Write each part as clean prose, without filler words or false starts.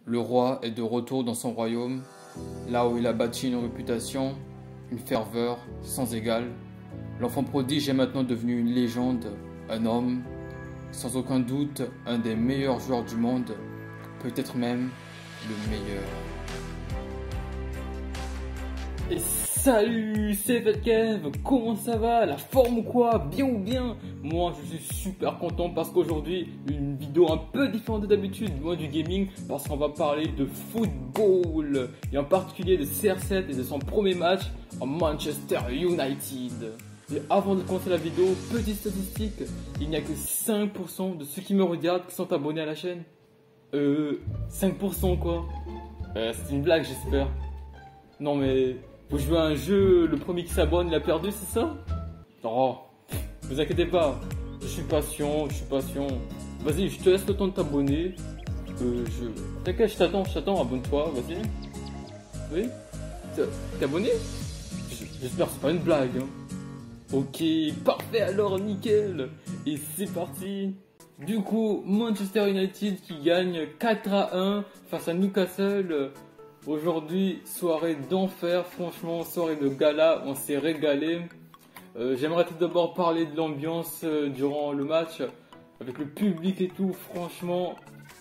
Le roi est de retour dans son royaume, là où il a bâti une réputation, une ferveur sans égale. L'enfant prodige est maintenant devenu une légende, un homme, sans aucun doute un des meilleurs joueurs du monde, peut-être même le meilleur. Et salut, c'est Fatkev, comment ça va? La forme ou quoi? Bien ou bien? Moi je suis super content parce qu'aujourd'hui une vidéo un peu différente de d'habitude, moi du gaming, parce qu'on va parler de football et en particulier de CR7 et de son premier match en Manchester United. Et avant de commencer la vidéo, petite statistique, il n'y a que 5% de ceux qui me regardent qui sont abonnés à la chaîne. 5% quoi? C'est une blague j'espère. Non mais... Vous jouez à un jeu, le premier qui s'abonne, il a perdu, c'est ça? Non, vous inquiétez pas, je suis patient. Vas-y, je te laisse le temps de t'abonner. T'inquiète, je t'attends, abonne-toi, vas-y. Oui? T'es abonné? J'espère que c'est pas une blague. Hein. Ok, parfait alors, nickel. Et c'est parti. Du coup, Manchester United qui gagne 4-1 face à Newcastle. Aujourd'hui, soirée d'enfer, franchement, soirée de gala, on s'est régalé. J'aimerais tout d'abord parler de l'ambiance durant le match, avec le public et tout, franchement,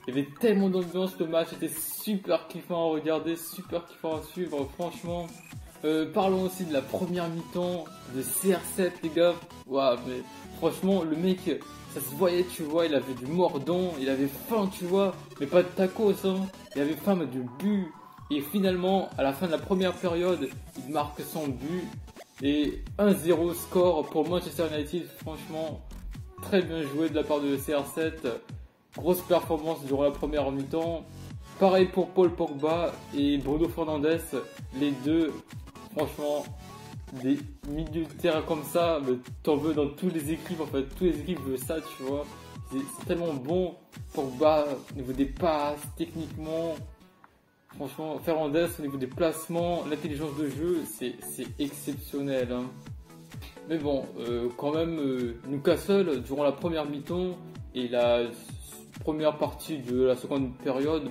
il y avait tellement d'ambiance, le match était super kiffant à regarder, super kiffant à suivre, franchement. Parlons aussi de la première mi-temps de CR7, les gars. Waouh, mais franchement, le mec, ça se voyait, tu vois, il avait du mordant, il avait faim, tu vois, mais pas de tacos, hein. Il avait faim, mais du but. Et finalement, à la fin de la première période, il marque son but. Et 1-0 score pour Manchester United. Franchement, très bien joué de la part de CR7. Grosse performance durant la première mi-temps. Pareil pour Paul Pogba et Bruno Fernandes. Les deux, franchement, des milieux de terrain comme ça, t'en veux dans toutes les équipes. En fait, toutes les équipes veulent ça, tu vois. C'est tellement bon. Pogba, au niveau des passes, techniquement. Franchement, Fernandes, au niveau des placements, l'intelligence de jeu, c'est exceptionnel. Hein. Mais bon, quand même, Newcastle, durant la première mi-temps et la première partie de la seconde période,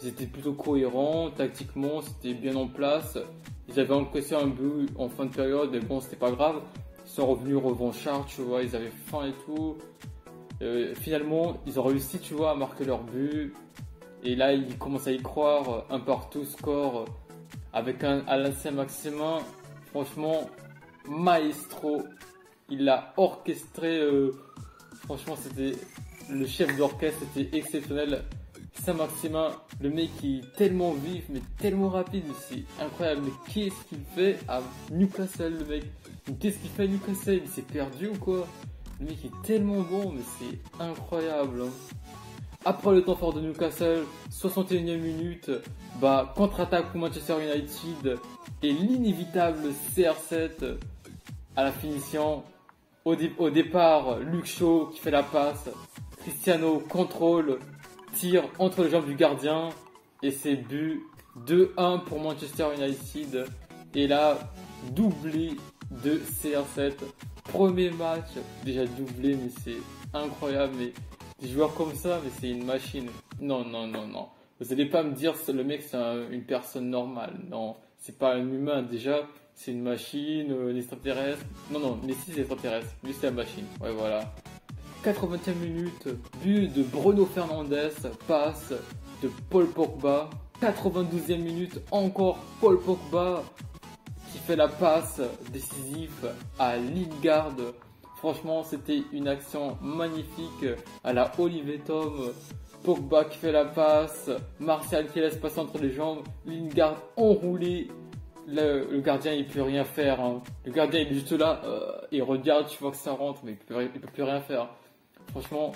ils étaient plutôt cohérents, tactiquement, c'était bien en place. Ils avaient encaissé un but en fin de période, mais bon, c'était pas grave. Ils sont revenus revanchards, tu vois, ils avaient faim et tout. Finalement, ils ont réussi, tu vois, à marquer leur but. Et là, il commence à y croire, un partout score avec un Alain Saint-Maximin. Franchement, maestro. Il l'a orchestré. Franchement, c'était le chef d'orchestre, c'était exceptionnel. Saint-Maximin, le mec qui est tellement vif, mais tellement rapide, c'est incroyable. Mais qu'est-ce qu'il fait à Newcastle, le mec? Qu'est-ce qu'il fait à Newcastle? Il s'est perdu ou quoi? Le mec est tellement bon, mais c'est incroyable. Hein. Après le temps fort de Newcastle, 61e minute, contre-attaque pour Manchester United et l'inévitable CR7 à la finition. Au départ, Luke Shaw qui fait la passe, Cristiano contrôle, tire entre les jambes du gardien et c'est but 2-1 pour Manchester United. Et là, doublé de CR7. Premier match, déjà doublé, mais c'est incroyable. Mais des joueurs comme ça, mais c'est une machine. Non. Vous allez pas me dire que le mec c'est une personne normale. Non, c'est pas un humain déjà. C'est une machine, un extraterrestre. Non, mais si c'est extraterrestre. Lui c'est la machine. Ouais, voilà. 80e minute, but de Bruno Fernandes, passe de Paul Pogba. 92e minute, encore Paul Pogba qui fait la passe décisive à Lingard. Franchement, c'était une action magnifique à la Olivier Tom. Pogba qui fait la passe, Martial qui laisse passer entre les jambes, Lingard enroulé. Le gardien il peut rien faire. Hein. Le gardien il est juste là, il regarde, tu vois que ça rentre, mais il peut plus rien faire. Franchement,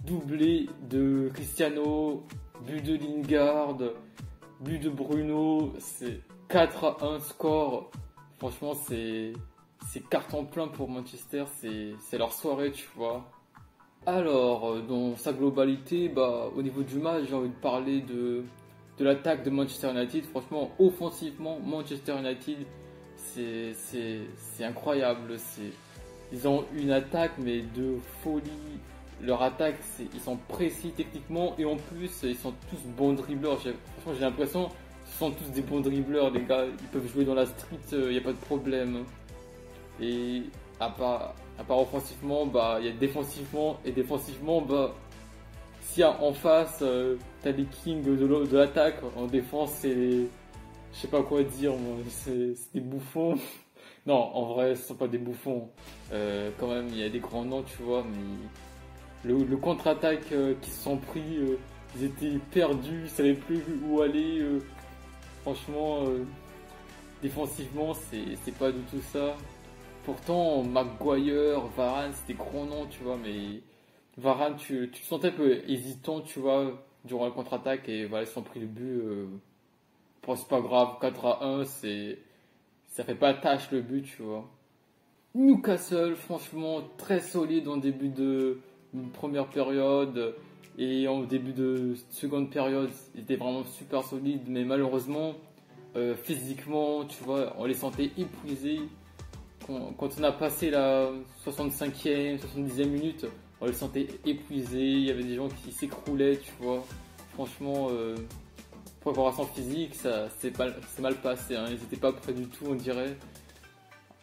doublé de Cristiano, but de Lingard, but de Bruno, c'est 4-1 score. Franchement, c'est carton plein pour Manchester, c'est leur soirée, tu vois. Alors, dans sa globalité, au niveau du match, j'ai envie de parler de l'attaque de Manchester United. Franchement, offensivement, Manchester United, c'est incroyable. Ils ont une attaque, mais de folie. leur attaque, ils sont précis techniquement et en plus ils sont tous bons dribbleurs. Franchement, j'ai l'impression qu'ils sont tous des bons dribbleurs, les gars. Ils peuvent jouer dans la street, il n'y a pas de problème. Et à part offensivement, bah il y a défensivement, et défensivement, bah s'il y a en face, t'as des kings de l'attaque, en défense c'est, je sais pas quoi dire, moi, c'est des bouffons. Non, en vrai, ce sont pas des bouffons. Quand même, il y a des grands noms, tu vois, mais le contre-attaque qu'ils se sont pris, ils étaient perdus, ils savaient plus où aller. Franchement, défensivement, c'est pas du tout ça. Pourtant, Maguire, Varane, c'était gros noms, tu vois, mais Varane, tu te sentais un peu hésitant, tu vois, durant la contre-attaque, et voilà, ils se sont pris le but. Bon, c'est pas grave, 4-1, ça fait pas tâche le but, tu vois. Newcastle, franchement, très solide en début de première période, et en début de seconde période, ils étaient vraiment super solides, mais malheureusement, physiquement, tu vois, on les sentait épuisés. Quand on a passé la 65e, 70e minute, on les sentait épuisés, il y avait des gens qui s'écroulaient, tu vois. Franchement, préparation physique, c'est mal passé, hein. Ils n'étaient pas prêts du tout, on dirait.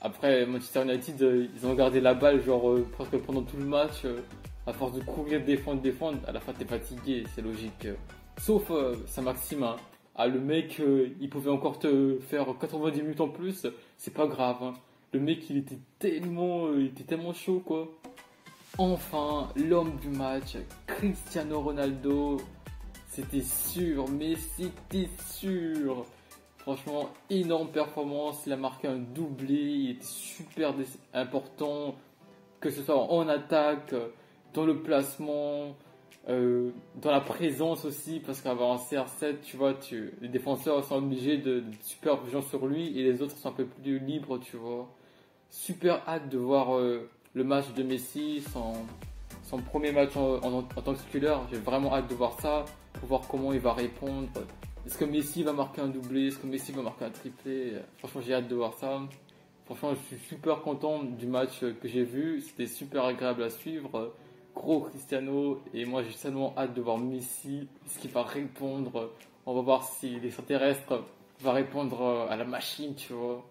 Après, Manchester United, ils ont gardé la balle genre presque pendant tout le match. À force de courir, défendre, à la fin t'es fatigué, c'est logique. Sauf Saint-Maximin. Ah, le mec, il pouvait encore te faire 90 minutes en plus, c'est pas grave, hein. Le mec, il était tellement chaud, quoi. Enfin, l'homme du match, Cristiano Ronaldo. C'était sûr, mais c'était sûr. Franchement, énorme performance. Il a marqué un doublé. Il était super important. Que ce soit en attaque, dans le placement, dans la présence aussi. Parce qu'avoir un CR7, tu vois, les défenseurs sont obligés de super vigilants sur lui. Et les autres sont un peu plus libres, tu vois. Super hâte de voir le match de Messi, son premier match en tant que titulaire. J'ai vraiment hâte de voir ça, pour voir comment il va répondre. Est-ce que Messi va marquer un doublé? Est-ce que Messi va marquer un triplé? Franchement, j'ai hâte de voir ça. Franchement, je suis super content du match que j'ai vu. C'était super agréable à suivre. Gros Cristiano. Et moi, j'ai tellement hâte de voir Messi. Est-ce qu'il va répondre? On va voir si l'extraterrestre va répondre à la machine, tu vois.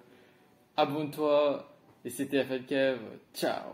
Abonne-toi. Et c'était FL Kev. Ciao.